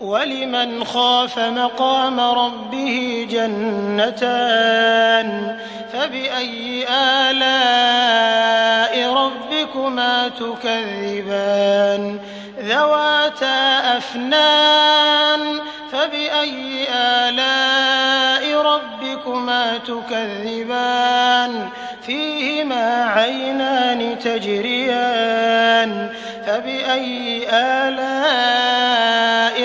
ولمن خاف مقام ربه جنتان فبأي آلاء ربكما تكذبان ذواتا أفنان فبأي آلاء ربكما تكذبان فيهما عينان تجريان فبأي آلاء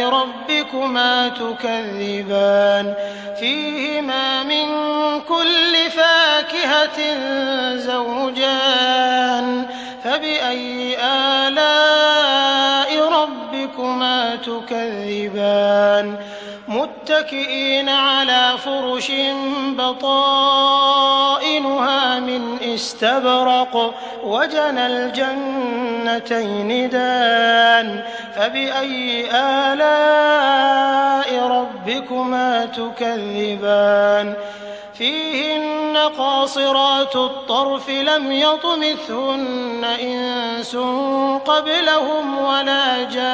ربكما تكذبان فيهما من كل فاكهة زوجان فبأي آلاء ربكما تكذبان متكئين على فرش بطائنها من استبرق وجنى الجنتين دان فبأي آلاء ربكما تكذبان فيهن قاصرات الطرف لم يطمثهن إنس قبلهم ولا جان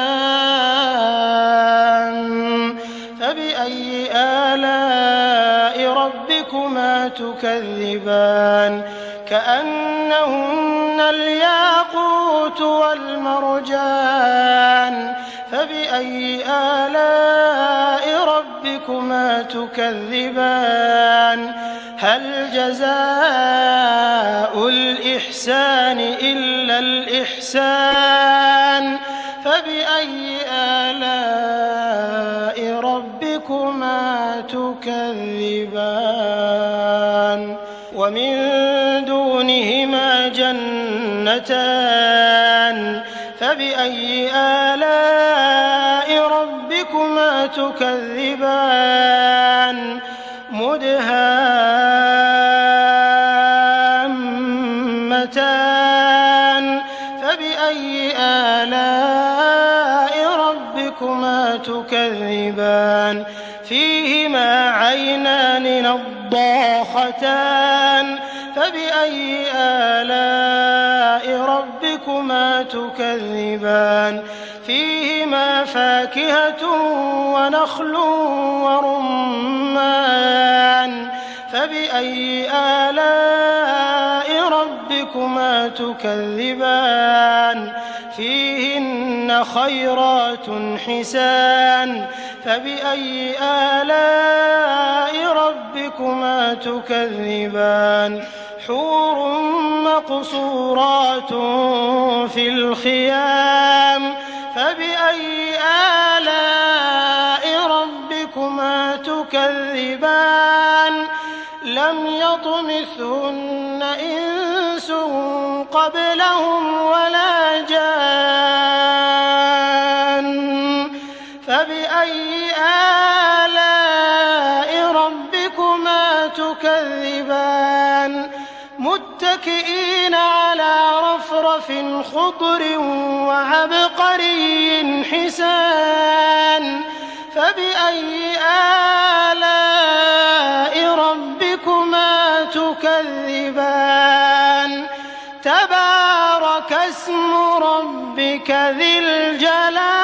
فبأي آلاء ربكما تكذبان كأنهن الياقوت والمرجان فبأي آلاء ربكما تكذبان هل جزاء الإحسان إلا الإحسان فبأي آلاء ربكما تكذبان ومن دونهما جنتان فبأي آلاء ربكما تكذبان مدهامتان فبأي آلاء ربكما تكذبان فيهما عينان نضاختان فبأي آلاء ربكما تكذبان فيهما فاكهة ونخل ورمان فبأي آلاء ربكما تكذبان فيهن خيرات حسان فبأي آلاء ربكما تكذبان حور مقصورات في الخيام فبأي آلاء ربكما تكذبان لم يطمثهن إنس قبلهم ولا جان فبأي آلاء ربكما تكذبان متكئين على رفرف خضر وعبقري حسان فبأي آلاء ربكما تكذبان تبارك اسم ربك ذي الجلال